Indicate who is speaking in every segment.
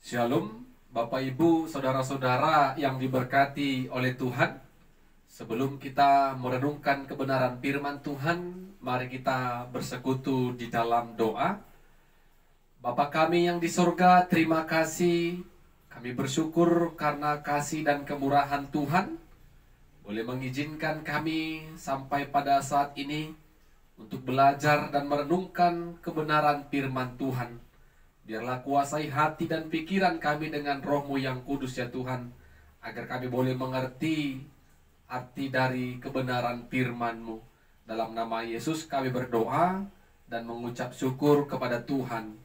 Speaker 1: Shalom, Bapak Ibu, saudara-saudara yang diberkati oleh Tuhan. Sebelum kita merenungkan kebenaran firman Tuhan, mari kita bersekutu di dalam doa. Bapa kami yang di surga, terima kasih. Kami bersyukur karena kasih dan kemurahan Tuhan boleh mengizinkan kami sampai pada saat ini untuk belajar dan merenungkan kebenaran firman Tuhan. Biarlah kuasai hati dan pikiran kami dengan Roh-Mu yang kudus ya Tuhan, agar kami boleh mengerti arti dari kebenaran firman-Mu. Dalam nama Yesus kami berdoa dan mengucap syukur kepada Tuhan.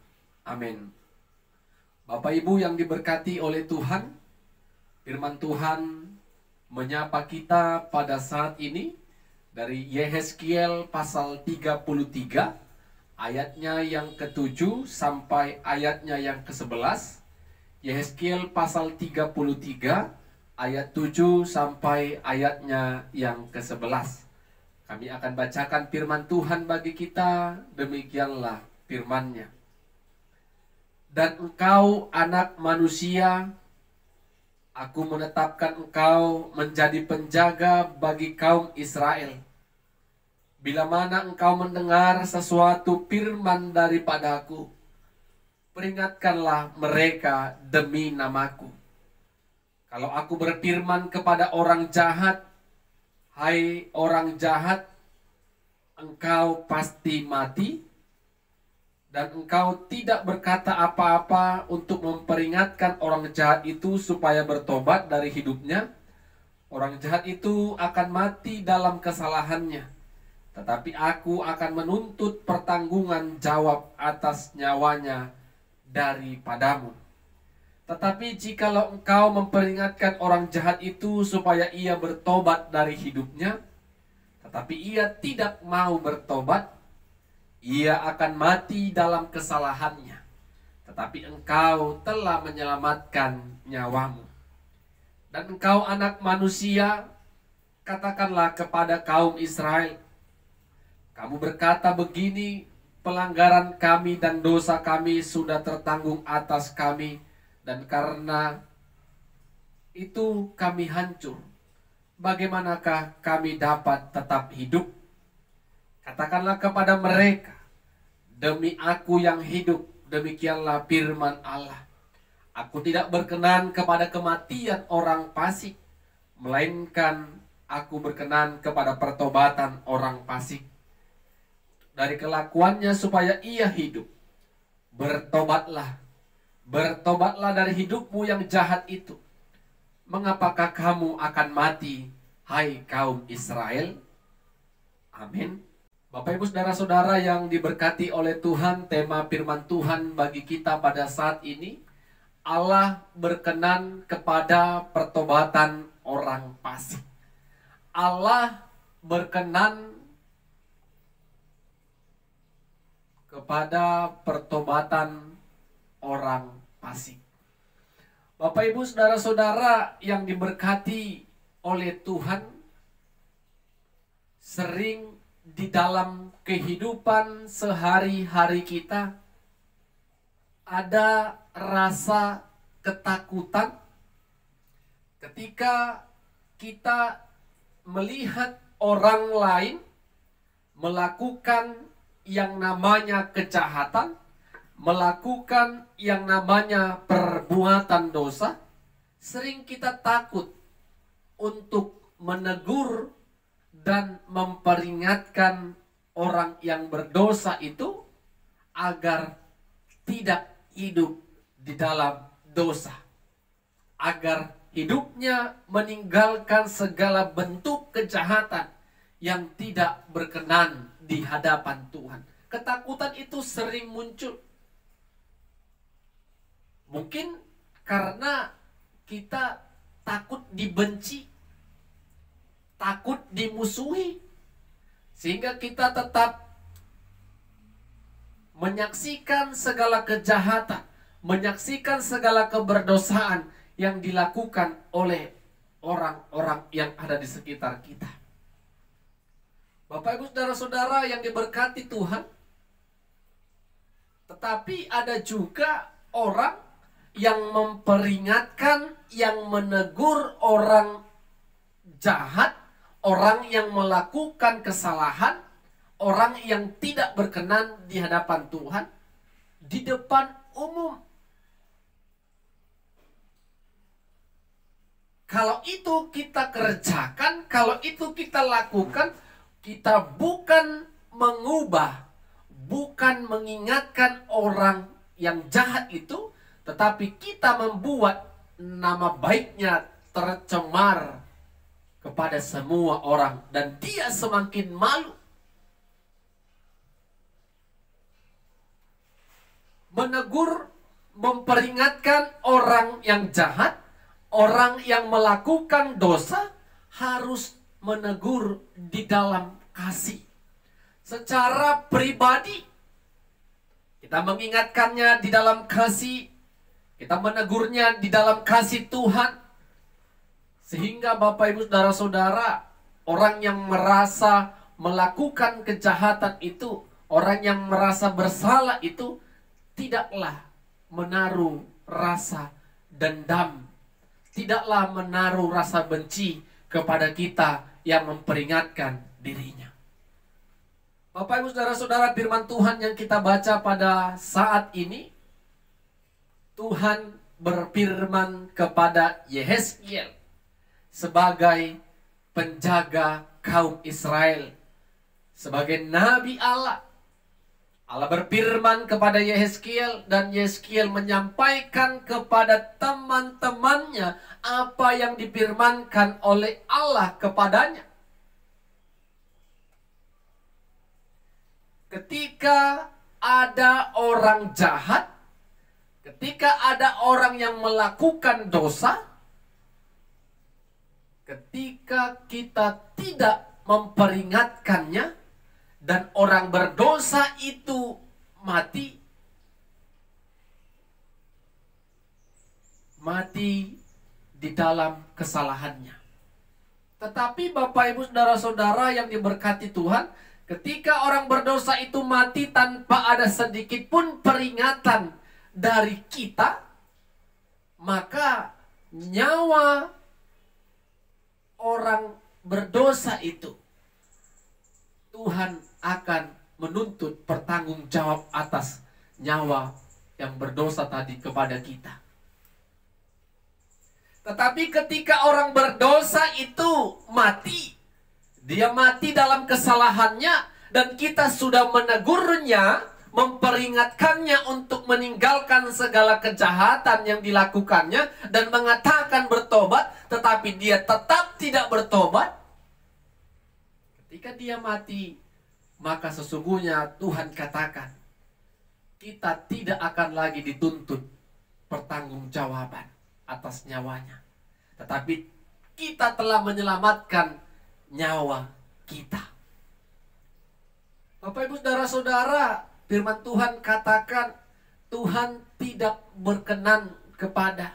Speaker 1: Amin. Bapak Ibu yang diberkati oleh Tuhan, firman Tuhan menyapa kita pada saat ini dari Yehezkiel pasal 33. Ayatnya yang ke-7 sampai ayatnya yang ke-11. Yehezkiel pasal 33 ayat 7 sampai ayatnya yang ke-11. Kami akan bacakan firman Tuhan bagi kita. Demikianlah firman-Nya. Dan engkau anak manusia, aku menetapkan engkau menjadi penjaga bagi kaum Israel. Bila mana engkau mendengar sesuatu firman daripadaku, peringatkanlah mereka demi namaku. Kalau aku berfirman kepada orang jahat, hai orang jahat, engkau pasti mati, dan engkau tidak berkata apa-apa untuk memperingatkan orang jahat itu supaya bertobat dari hidupnya, orang jahat itu akan mati dalam kesalahannya. Tetapi aku akan menuntut pertanggungan jawab atas nyawanya daripadamu. Tetapi jikalau engkau memperingatkan orang jahat itu supaya ia bertobat dari hidupnya, tetapi ia tidak mau bertobat, ia akan mati dalam kesalahannya. Tetapi engkau telah menyelamatkan nyawamu. Dan engkau anak manusia, katakanlah kepada kaum Israel, kamu berkata begini, pelanggaran kami dan dosa kami sudah tertanggung atas kami, dan karena itu kami hancur. Bagaimanakah kami dapat tetap hidup? Katakanlah kepada mereka, demi aku yang hidup, demikianlah firman Allah. Aku tidak berkenan kepada kematian orang fasik, melainkan aku berkenan kepada pertobatan orang fasik dari kelakuannya supaya ia hidup. Bertobatlah, bertobatlah dari hidupmu yang jahat itu. Mengapakah kamu akan mati, hai kaum Israel? Amin. Bapak Ibu saudara-saudara yang diberkati oleh Tuhan, tema firman Tuhan bagi kita pada saat ini, Allah berkenan kepada pertobatan orang fasik. Allah berkenan kepada pertobatan orang fasik. Bapak Ibu saudara-saudara yang diberkati oleh Tuhan, sering di dalam kehidupan sehari-hari kita ada rasa ketakutan ketika kita melihat orang lain melakukan yang namanya kejahatan, melakukan yang namanya perbuatan dosa. Sering kita takut untuk menegur dan memperingatkan orang yang berdosa itu agar tidak hidup di dalam dosa, agar hidupnya meninggalkan segala bentuk kejahatan yang tidak berkenan di hadapan Tuhan. Ketakutan itu sering muncul. Mungkin karena kita takut dibenci, takut dimusuhi, sehingga kita tetap menyaksikan segala kejahatan, menyaksikan segala keberdosaan yang dilakukan oleh orang-orang yang ada di sekitar kita. Bapak Ibu saudara-saudara yang diberkati Tuhan, tetapi ada juga orang yang memperingatkan, yang menegur orang jahat, orang yang melakukan kesalahan, orang yang tidak berkenan di hadapan Tuhan, di depan umum. Kalau itu kita kerjakan, kalau itu kita lakukan, kita bukan mengubah, bukan mengingatkan orang yang jahat itu, tetapi kita membuat nama baiknya tercemar kepada semua orang, dan dia semakin malu. Menegur, memperingatkan orang yang jahat, orang yang melakukan dosa, harus menegur di dalam kasih. Secara pribadi, kita mengingatkannya di dalam kasih, kita menegurnya di dalam kasih Tuhan. Sehingga Bapak Ibu Saudara-saudara, orang yang merasa melakukan kejahatan itu, orang yang merasa bersalah itu, tidaklah menaruh rasa dendam, tidaklah menaruh rasa benci kepada kita yang memperingatkan dirinya. Bapak Ibu Saudara-saudara, firman Tuhan yang kita baca pada saat ini, Tuhan berfirman kepada Yehezkiel sebagai penjaga kaum Israel, sebagai nabi Allah. Allah berfirman kepada Yehezkiel, dan Yehezkiel menyampaikan kepada teman-temannya apa yang difirmankan oleh Allah kepadanya. Ketika ada orang jahat, ketika ada orang yang melakukan dosa, ketika kita tidak memperingatkannya, dan orang berdosa itu mati di dalam kesalahannya. Tetapi Bapak Ibu Saudara-saudara yang diberkati Tuhan, ketika orang berdosa itu mati tanpa ada sedikit pun peringatan dari kita, maka nyawa orang berdosa itu Tuhan akan menuntut pertanggungjawab atas nyawa yang berdosa tadi kepada kita. Tetapi ketika orang berdosa itu mati, dia mati dalam kesalahannya, dan kita sudah menegurnya, memperingatkannya untuk meninggalkan segala kejahatan yang dilakukannya, dan mengatakan bertobat, tetapi dia tetap tidak bertobat. Ketika dia mati, maka sesungguhnya Tuhan katakan, kita tidak akan lagi dituntut pertanggungjawaban atas nyawanya, tetapi kita telah menyelamatkan nyawa kita. Bapak Ibu Saudara-saudara, firman Tuhan katakan, Tuhan tidak berkenan kepada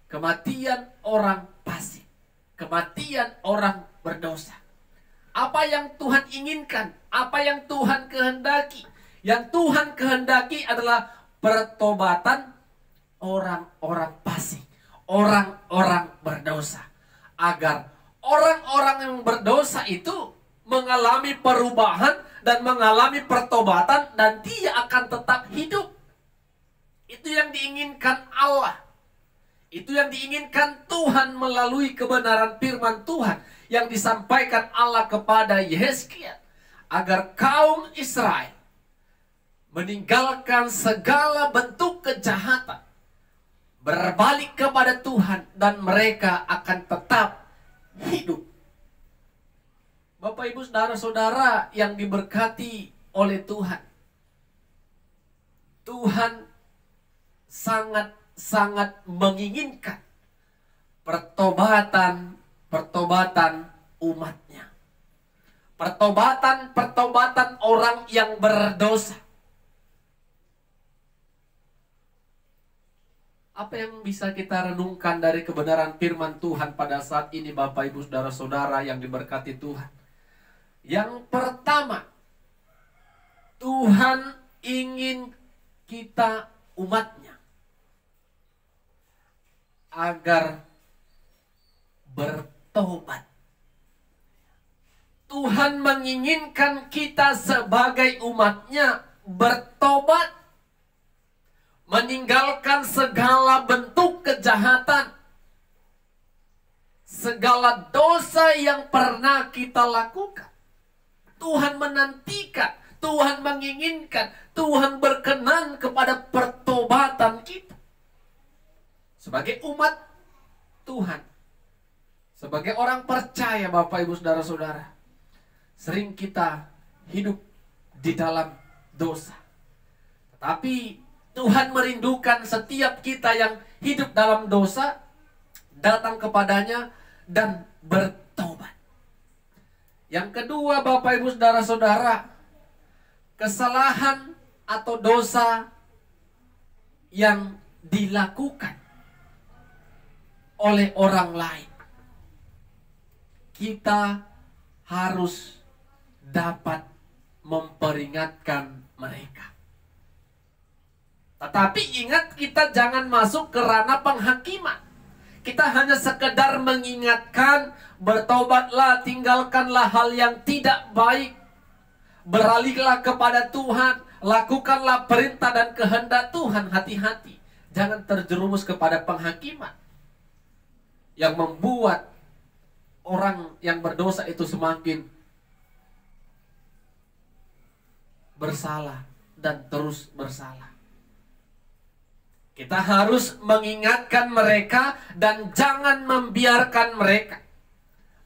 Speaker 1: kematian orang fasik, kematian orang berdosa. Apa yang Tuhan inginkan, apa yang Tuhan kehendaki? Yang Tuhan kehendaki adalah pertobatan orang-orang fasik, orang-orang berdosa, agar orang-orang yang berdosa itu mengalami perubahan dan mengalami pertobatan, dan dia akan tetap hidup. Itu yang diinginkan Allah. Itu yang diinginkan Tuhan melalui kebenaran firman Tuhan yang disampaikan Allah kepada Yehezkiel, agar kaum Israel meninggalkan segala bentuk kejahatan, berbalik kepada Tuhan, dan mereka akan tetap hidup. Bapak Ibu Saudara-saudara yang diberkati oleh Tuhan, Tuhan sangat-sangat menginginkan pertobatan umatnya, pertobatan orang yang berdosa. Apa yang bisa kita renungkan dari kebenaran firman Tuhan pada saat ini, Bapak Ibu Saudara-saudara yang diberkati Tuhan? Yang pertama, Tuhan ingin kita umatnya agar bertobat. Tuhan menginginkan kita sebagai umatnya bertobat, meninggalkan segala bentuk kejahatan, segala dosa yang pernah kita lakukan. Tuhan menantikan, Tuhan menginginkan, Tuhan berkenan kepada pertobatan kita. Sebagai umat Tuhan, sebagai orang percaya, Bapak Ibu Saudara-saudara, sering kita hidup di dalam dosa. Tetapi Tuhan merindukan setiap kita yang hidup dalam dosa datang kepadanya dan bertobat. Yang kedua, Bapak Ibu Saudara-saudara, kesalahan atau dosa yang dilakukan oleh orang lain, kita harus dapat memperingatkan mereka. Tetapi ingat, kita jangan masuk ke ranah penghakiman. Kita hanya sekedar mengingatkan, bertobatlah, tinggalkanlah hal yang tidak baik, beralihlah kepada Tuhan, lakukanlah perintah dan kehendak Tuhan. Hati-hati, jangan terjerumus kepada penghakiman yang membuat orang yang berdosa itu semakin bersalah dan terus bersalah. Kita harus mengingatkan mereka dan jangan membiarkan mereka.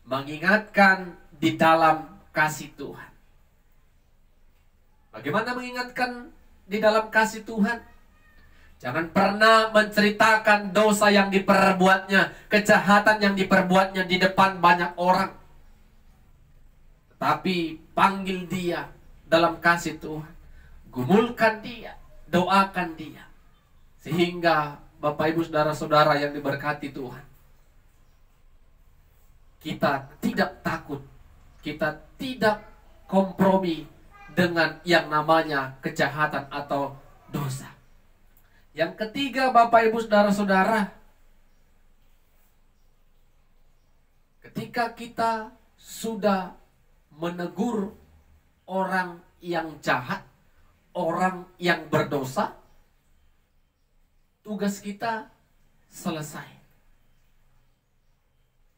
Speaker 1: Mengingatkan di dalam kasih Tuhan. Bagaimana mengingatkan di dalam kasih Tuhan? Jangan pernah menceritakan dosa yang diperbuatnya, kejahatan yang diperbuatnya di depan banyak orang. Tetapi panggil dia dalam kasih Tuhan. Gumulkan dia, doakan dia. Sehingga Bapak Ibu Saudara-saudara yang diberkati Tuhan, kita tidak takut, kita tidak kompromi dengan yang namanya kejahatan atau dosa. Yang ketiga, Bapak Ibu Saudara-saudara, ketika kita sudah menegur orang yang jahat, orang yang berdosa, tugas kita selesai.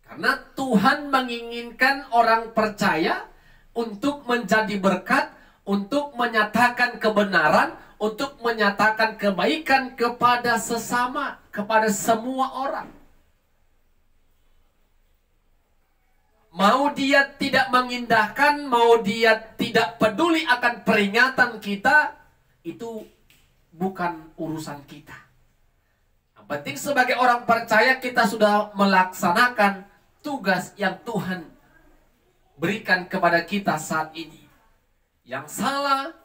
Speaker 1: Karena Tuhan menginginkan orang percaya untuk menjadi berkat, untuk menyatakan kebenaran, untuk menyatakan kebaikan kepada sesama, kepada semua orang. Mau dia tidak mengindahkan, mau dia tidak peduli akan peringatan kita, itu bukan urusan kita. Yang penting sebagai orang percaya kita sudah melaksanakan tugas yang Tuhan berikan kepada kita saat ini. Yang salah,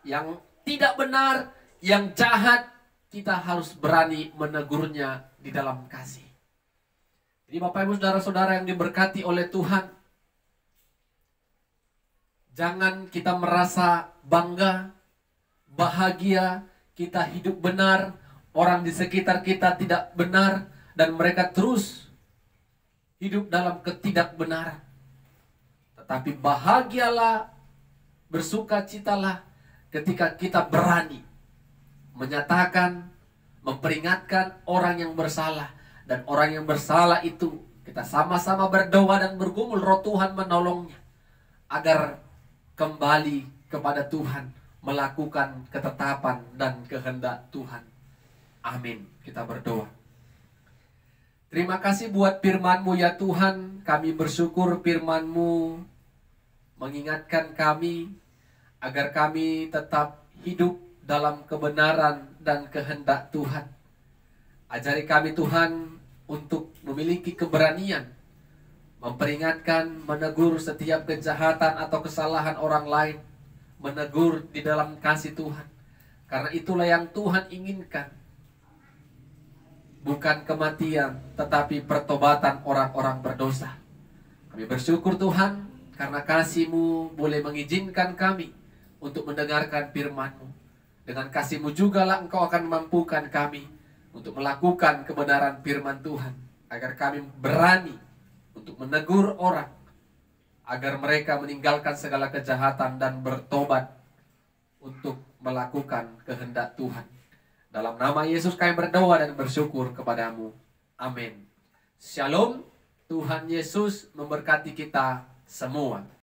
Speaker 1: yang tidak benar, yang jahat, kita harus berani menegurnya di dalam kasih. Jadi Bapak Ibu Saudara-saudara yang diberkati oleh Tuhan, jangan kita merasa bangga, bahagia, kita hidup benar, orang di sekitar kita tidak benar, dan mereka terus hidup dalam ketidakbenaran. Tetapi bahagialah, bersukacitalah ketika kita berani menyatakan, memperingatkan orang yang bersalah. Dan orang yang bersalah itu kita sama-sama berdoa dan bergumul, roh Tuhan menolongnya agar kembali kepada Tuhan, melakukan ketetapan dan kehendak Tuhan. Amin. Kita berdoa. Terima kasih buat firman-Mu ya Tuhan. Kami bersyukur firman-Mu mengingatkan kami agar kami tetap hidup dalam kebenaran dan kehendak Tuhan. Ajari kami Tuhan untuk memiliki keberanian memperingatkan, menegur setiap kejahatan atau kesalahan orang lain, menegur di dalam kasih Tuhan. Karena itulah yang Tuhan inginkan. Bukan kematian, tetapi pertobatan orang-orang berdosa. Kami bersyukur Tuhan, karena kasih-Mu boleh mengizinkan kami untuk mendengarkan firman-Mu. Dengan kasih-Mu jugalah Engkau akan memampukan kami untuk melakukan kebenaran firman Tuhan, agar kami berani untuk menegur orang, agar mereka meninggalkan segala kejahatan dan bertobat untuk melakukan kehendak Tuhan. Dalam nama Yesus kami berdoa dan bersyukur kepadamu. Amin. Shalom. Tuhan Yesus memberkati kita semua.